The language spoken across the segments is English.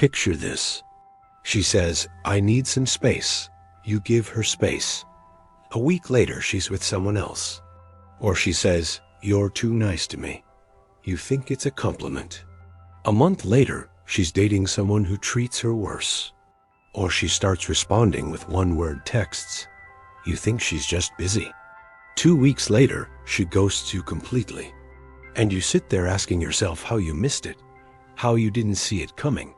Picture this. She says, "I need some space." You give her space. A week later, she's with someone else. Or she says, "You're too nice to me." You think it's a compliment. A month later, she's dating someone who treats her worse. Or she starts responding with one-word texts. You think she's just busy. 2 weeks later, she ghosts you completely. And you sit there asking yourself how you missed it, how you didn't see it coming,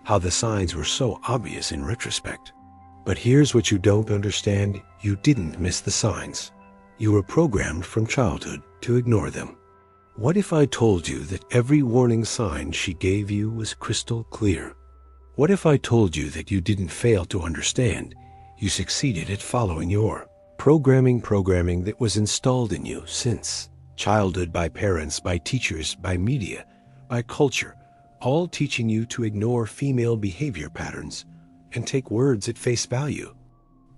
how the signs were so obvious in retrospect. But here's what you don't understand. You didn't miss the signs. You were programmed from childhood to ignore them. What if I told you that every warning sign she gave you was crystal clear? What if I told you that you didn't fail to understand? You succeeded at following your programming that was installed in you since childhood by parents, by teachers, by media, by culture, all teaching you to ignore female behavior patterns and take words at face value.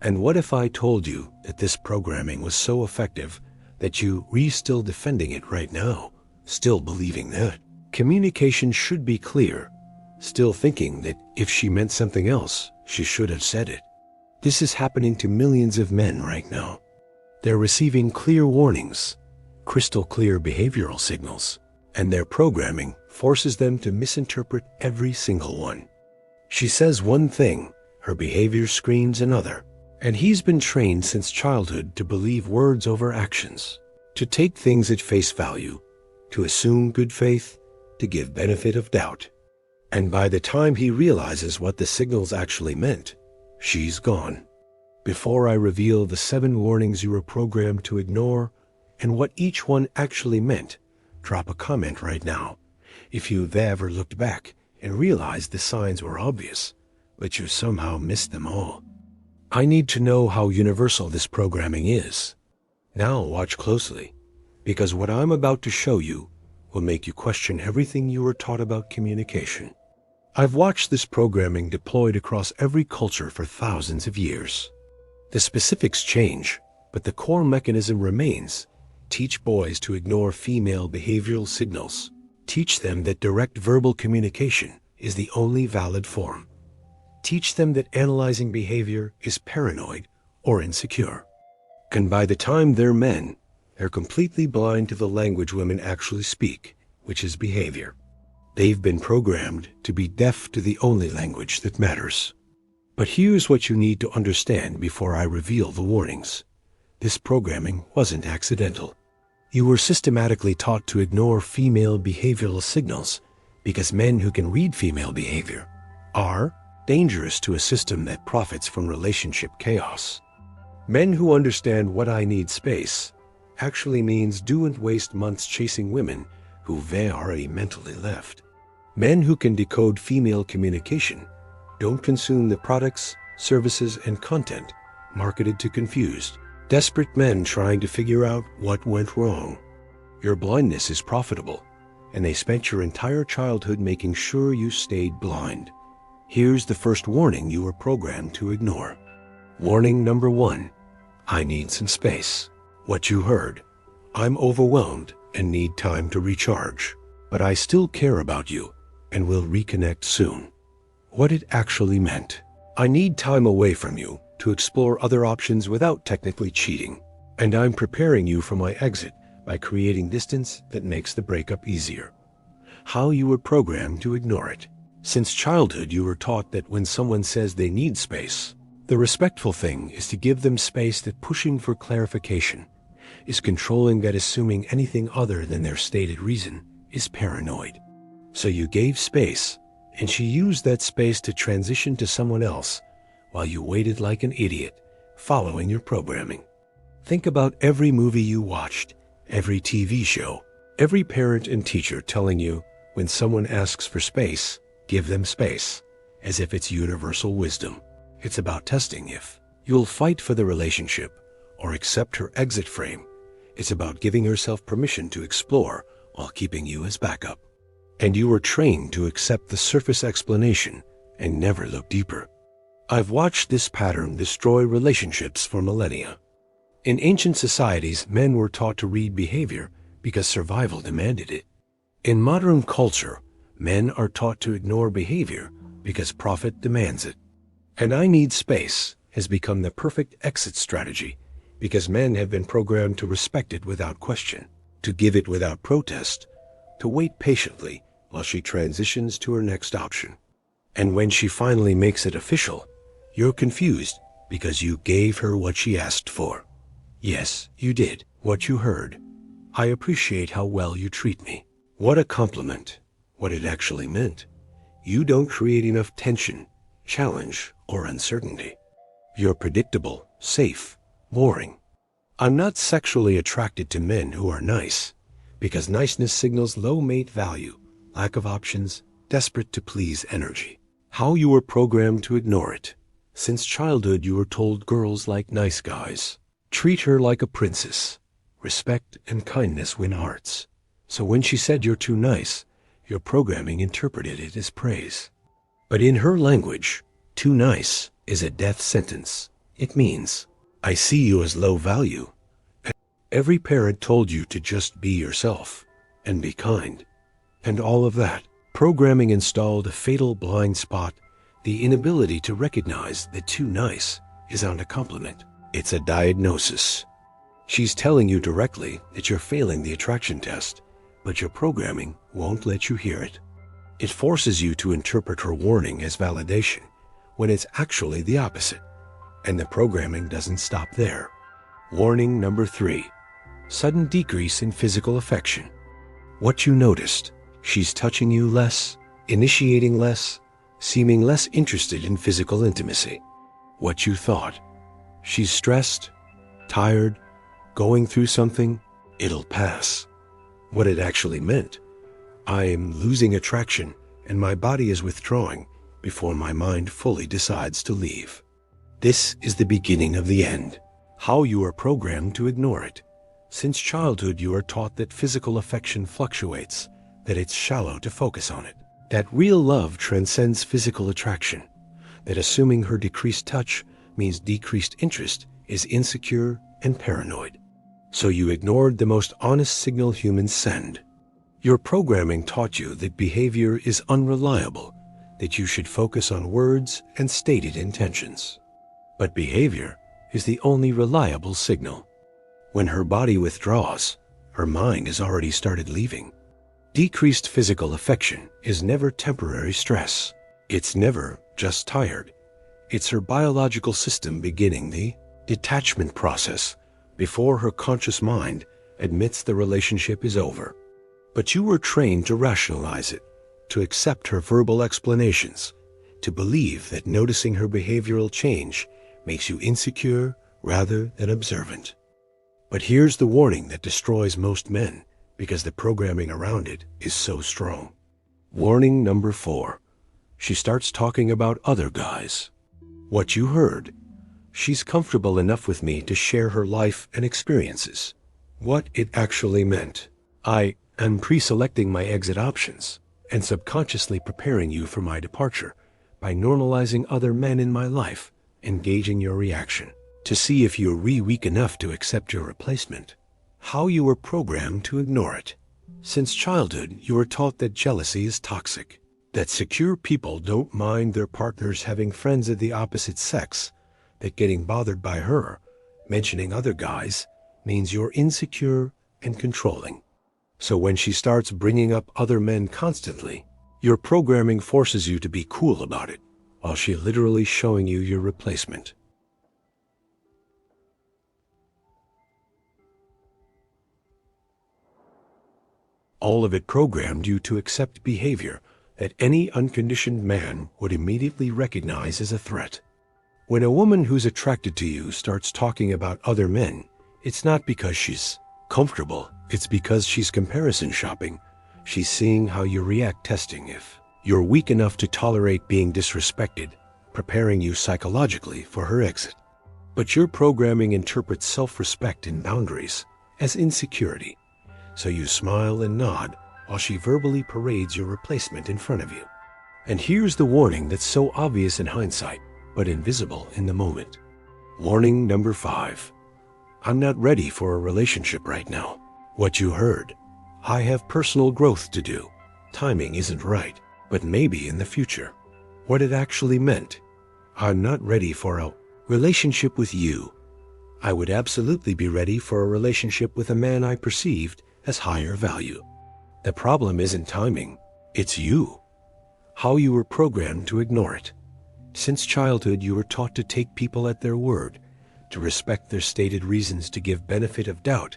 And what if I told you that this programming was so effective that you're still defending it right now, still believing that communication should be clear, still thinking that if she meant something else, she should have said it? This is happening to millions of men right now. They're receiving clear warnings, crystal clear behavioral signals, and their programming forces them to misinterpret every single one. She says one thing, her behavior screams another, and he's been trained since childhood to believe words over actions, to take things at face value, to assume good faith, to give benefit of doubt. And by the time he realizes what the signals actually meant, she's gone. Before I reveal the 7 warnings you were programmed to ignore and what each one actually meant, drop a comment right now if you've ever looked back and realized the signs were obvious, but you somehow missed them all. I need to know how universal this programming is. Now watch closely, because what I'm about to show you will make you question everything you were taught about communication. I've watched this programming deployed across every culture for thousands of years. The specifics change, but the core mechanism remains. Teach boys to ignore female behavioral signals. Teach them that direct verbal communication is the only valid form. Teach them that analyzing behavior is paranoid or insecure. And by the time they're men, they're completely blind to the language women actually speak, which is behavior. They've been programmed to be deaf to the only language that matters. But here's what you need to understand before I reveal the warnings. This programming wasn't accidental. You were systematically taught to ignore female behavioral signals because men who can read female behavior are dangerous to a system that profits from relationship chaos. Men who understand what I need space actually means don't waste months chasing women who they already mentally left. Men who can decode female communication don't consume the products, services, and content marketed to confused, desperate men trying to figure out what went wrong. Your blindness is profitable, and they spent your entire childhood making sure you stayed blind. Here's the first warning you were programmed to ignore. Warning number 1. I need some space. What you heard. I'm overwhelmed and need time to recharge, but I still care about you and will reconnect soon. What it actually meant. I need time away from you to explore other options without technically cheating, and I'm preparing you for my exit by creating distance that makes the breakup easier. How you were programmed to ignore it. Since childhood, you were taught that when someone says they need space, the respectful thing is to give them space, that pushing for clarification is controlling, that assuming anything other than their stated reason is paranoid. So you gave space, and she used that space to transition to someone else while you waited like an idiot, following your programming. Think about every movie you watched, every TV show, every parent and teacher telling you when someone asks for space, give them space, as if it's universal wisdom. It's about testing if you'll fight for the relationship or accept her exit frame. It's about giving herself permission to explore while keeping you as backup. And you were trained to accept the surface explanation and never look deeper. I've watched this pattern destroy relationships for millennia. In ancient societies, men were taught to read behavior because survival demanded it. In modern culture, men are taught to ignore behavior because profit demands it. And I need space has become the perfect exit strategy because men have been programmed to respect it without question, to give it without protest, to wait patiently while she transitions to her next option. And when she finally makes it official, you're confused because you gave her what she asked for. Yes, you did what you heard. I appreciate how well you treat me. What a compliment. What it actually meant. You don't create enough tension, challenge, or uncertainty. You're predictable, safe, boring. I'm not sexually attracted to men who are nice, because niceness signals low mate value, lack of options, desperate to please energy. How you were programmed to ignore it. Since childhood you were told girls like nice guys. Treat her like a princess. Respect and kindness win hearts. So when she said you're too nice, your programming interpreted it as praise. But in her language, too nice is a death sentence. It means, I see you as low value. Every parent told you to just be yourself and be kind. And all of that. Programming installed a fatal blind spot, the inability to recognize that too nice is not a compliment. It's a diagnosis. She's telling you directly that you're failing the attraction test, but your programming won't let you hear it. It forces you to interpret her warning as validation, when it's actually the opposite. And the programming doesn't stop there. Warning number 3, sudden decrease in physical affection. What you noticed. She's touching you less, initiating less, seeming less interested in physical intimacy. What you thought. She's stressed, tired, going through something. It'll pass. What it actually meant. I'm losing attraction and my body is withdrawing before my mind fully decides to leave. This is the beginning of the end. How you are programmed to ignore it. Since childhood you are taught that physical affection fluctuates, that it's shallow to focus on it, that real love transcends physical attraction, that assuming her decreased touch means decreased interest is insecure and paranoid. So you ignored the most honest signal humans send. Your programming taught you that behavior is unreliable, that you should focus on words and stated intentions. But behavior is the only reliable signal. When her body withdraws, her mind has already started leaving. Decreased physical affection is never temporary stress. It's never just tired. It's her biological system beginning the detachment process before her conscious mind admits the relationship is over. But you were trained to rationalize it, to accept her verbal explanations, to believe that noticing her behavioral change makes you insecure rather than observant. But here's the warning that destroys most men, because the programming around it is so strong. Warning number 4. She starts talking about other guys. What you heard. She's comfortable enough with me to share her life and experiences. What it actually meant. I am pre-selecting my exit options and subconsciously preparing you for my departure by normalizing other men in my life, engaging your reaction, to see if you're weak enough to accept your replacement. How you were programmed to ignore it. Since childhood, you were taught that jealousy is toxic, that secure people don't mind their partners having friends of the opposite sex, that getting bothered by her, mentioning other guys, means you're insecure and controlling. So when she starts bringing up other men constantly, your programming forces you to be cool about it, while she literally showing you your replacement. All of it programmed you to accept behavior that any unconditioned man would immediately recognize as a threat. When a woman who's attracted to you starts talking about other men, it's not because she's comfortable, it's because she's comparison shopping. She's seeing how you react, testing if you're weak enough to tolerate being disrespected, preparing you psychologically for her exit. But your programming interprets self-respect and boundaries as insecurity. So you smile and nod while she verbally parades your replacement in front of you. And here's the warning that's so obvious in hindsight, but invisible in the moment. Warning number 5. I'm not ready for a relationship right now. What you heard. I have personal growth to do. Timing isn't right, but maybe in the future. What it actually meant. I'm not ready for a relationship with you. I would absolutely be ready for a relationship with a man I perceived as higher value. The problem isn't timing, it's you. How you were programmed to ignore it. Since childhood, you were taught to take people at their word, to respect their stated reasons, to give benefit of doubt.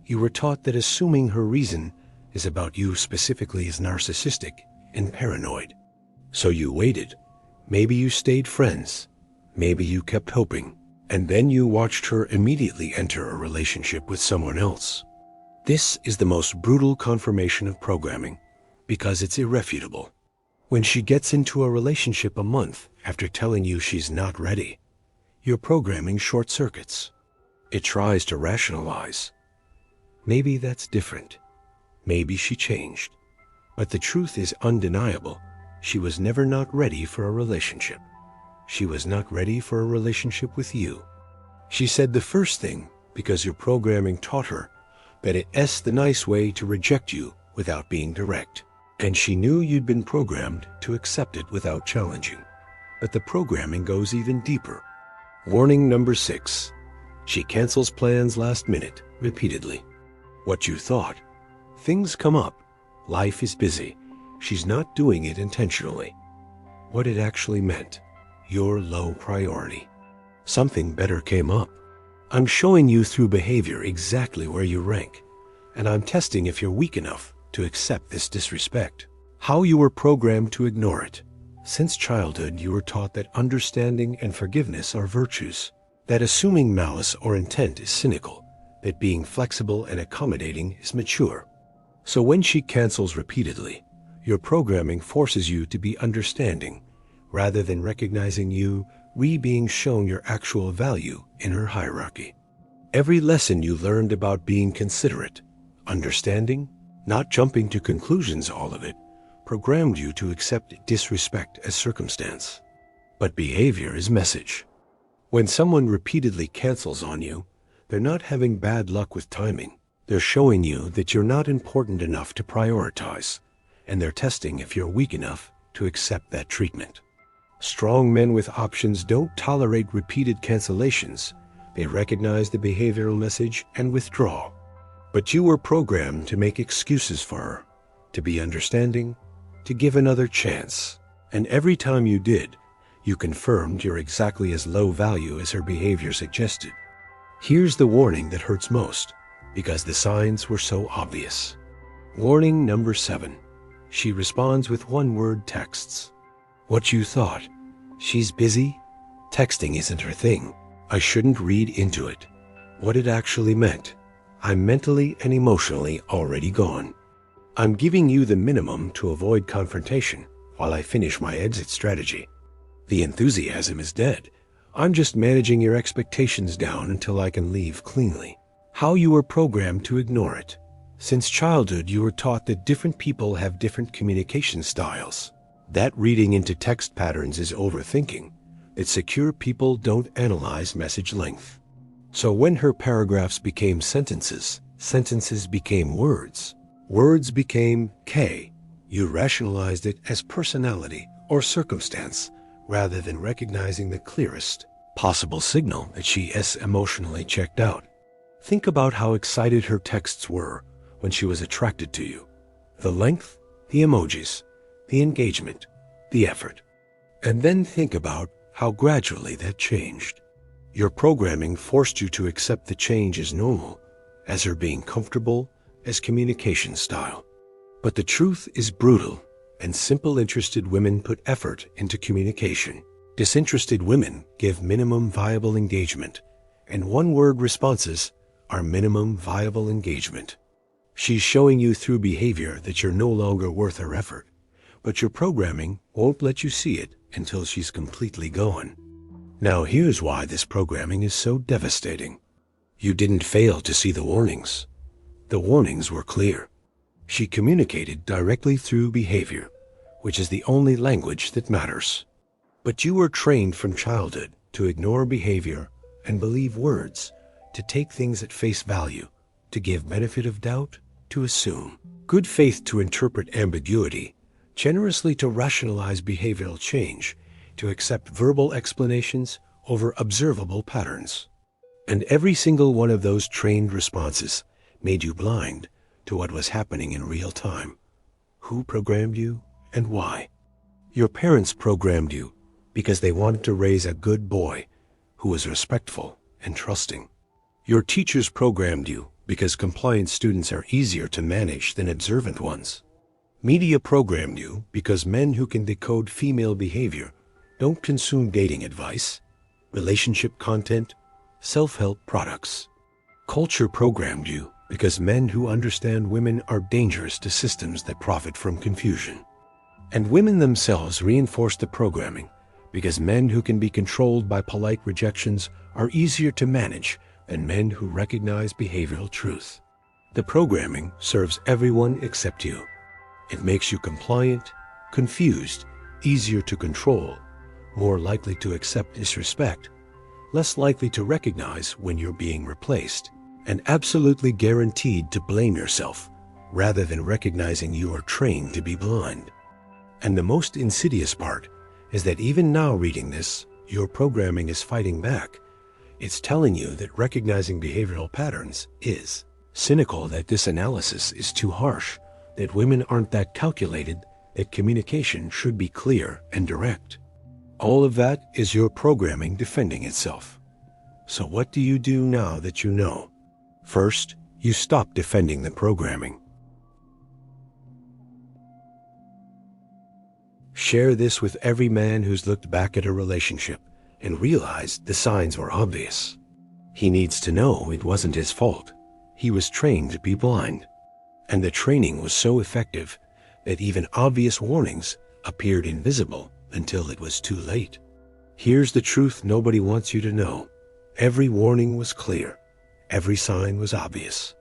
You were taught that assuming her reason is about you specifically is narcissistic and paranoid. So you waited. Maybe you stayed friends. Maybe you kept hoping. And then you watched her immediately enter a relationship with someone else. This is the most brutal confirmation of programming because it's irrefutable. When she gets into a relationship a month after telling you she's not ready, your programming short circuits. It tries to rationalize. Maybe that's different. Maybe she changed. But the truth is undeniable. She was never not ready for a relationship. She was not ready for a relationship with you. She said the first thing because your programming taught her that it's the nice way to reject you without being direct. And she knew you'd been programmed to accept it without challenging. But the programming goes even deeper. Warning number 6. She cancels plans last minute, repeatedly. What you thought. Things come up. Life is busy. She's not doing it intentionally. What it actually meant. Your low priority. Something better came up. I'm showing you through behavior exactly where you rank. And I'm testing if you're weak enough to accept this disrespect. How you were programmed to ignore it. Since childhood, you were taught that understanding and forgiveness are virtues, that assuming malice or intent is cynical, that being flexible and accommodating is mature. So when she cancels repeatedly, your programming forces you to be understanding, rather than recognizing you being shown your actual value in her hierarchy. Every lesson you learned about being considerate, understanding, not jumping to conclusions, all of it, programmed you to accept disrespect as circumstance. But behavior is message. When someone repeatedly cancels on you, they're not having bad luck with timing. They're showing you that you're not important enough to prioritize, and they're testing if you're weak enough to accept that treatment. Strong men with options don't tolerate repeated cancellations. They recognize the behavioral message and withdraw. But you were programmed to make excuses for her, to be understanding, to give another chance. And every time you did, you confirmed you're exactly as low value as her behavior suggested. Here's the warning that hurts most, because the signs were so obvious. Warning number 7. She responds with one-word texts. What you thought. She's busy. Texting isn't her thing. I shouldn't read into it. What it actually meant. I'm mentally and emotionally already gone. I'm giving you the minimum to avoid confrontation while I finish my exit strategy. The enthusiasm is dead. I'm just managing your expectations down until I can leave cleanly. How you were programmed to ignore it. Since childhood, you were taught that different people have different communication styles. That reading into text patterns is overthinking. That secure people don't analyze message length. So when her paragraphs became sentences, sentences became words. Words became K. You rationalized it as personality or circumstance rather than recognizing the clearest possible signal that she is emotionally checked out. Think about how excited her texts were when she was attracted to you. The length, the emojis, the engagement, the effort. And then think about how gradually that changed. Your programming forced you to accept the change as normal, as her being comfortable, as communication style. But the truth is brutal, and simple interested women put effort into communication. Disinterested women give minimum viable engagement, and one-word responses are minimum viable engagement. She's showing you through behavior that you're no longer worth her effort, but your programming won't let you see it until she's completely gone. Now here's why this programming is so devastating. You didn't fail to see the warnings. The warnings were clear. She communicated directly through behavior, which is the only language that matters. But you were trained from childhood to ignore behavior and believe words, to take things at face value, to give benefit of doubt, to assume. Good faith to interpret ambiguity, generously to rationalize behavioral change, to accept verbal explanations over observable patterns. And every single one of those trained responses made you blind to what was happening in real time. Who programmed you and why? Your parents programmed you because they wanted to raise a good boy who was respectful and trusting. Your teachers programmed you because compliant students are easier to manage than observant ones. Media programmed you because men who can decode female behavior don't consume dating advice, relationship content, self-help products. Culture programmed you because men who understand women are dangerous to systems that profit from confusion. And women themselves reinforce the programming because men who can be controlled by polite rejections are easier to manage than men who recognize behavioral truth. The programming serves everyone except you. It makes you compliant, confused, easier to control, more likely to accept disrespect, less likely to recognize when you're being replaced, and absolutely guaranteed to blame yourself rather than recognizing you are trained to be blind. And the most insidious part is that even now reading this, your programming is fighting back. It's telling you that recognizing behavioral patterns is cynical, that this analysis is too harsh, that women aren't that calculated, that communication should be clear and direct. All of that is your programming defending itself. So what do you do now that you know? First, you stop defending the programming. Share this with every man who's looked back at a relationship and realized the signs were obvious. He needs to know it wasn't his fault. He was trained to be blind. And the training was so effective that even obvious warnings appeared invisible until it was too late. Here's the truth nobody wants you to know. Every warning was clear. Every sign was obvious.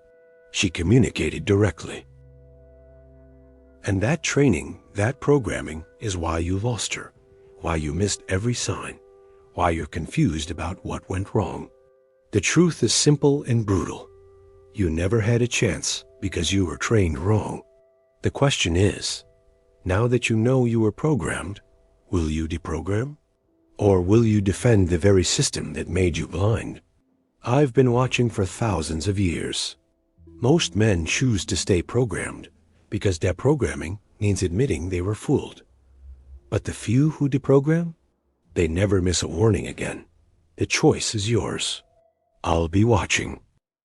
She communicated directly. And that training, that programming, is why you lost her, why you missed every sign, why you're confused about what went wrong. The truth is simple and brutal. You never had a chance because you were trained wrong. The question is, now that you know you were programmed, will you deprogram? Or will you defend the very system that made you blind? I've been watching for thousands of years. Most men choose to stay programmed because deprogramming means admitting they were fooled. But the few who deprogram, they never miss a warning again. The choice is yours. I'll be watching.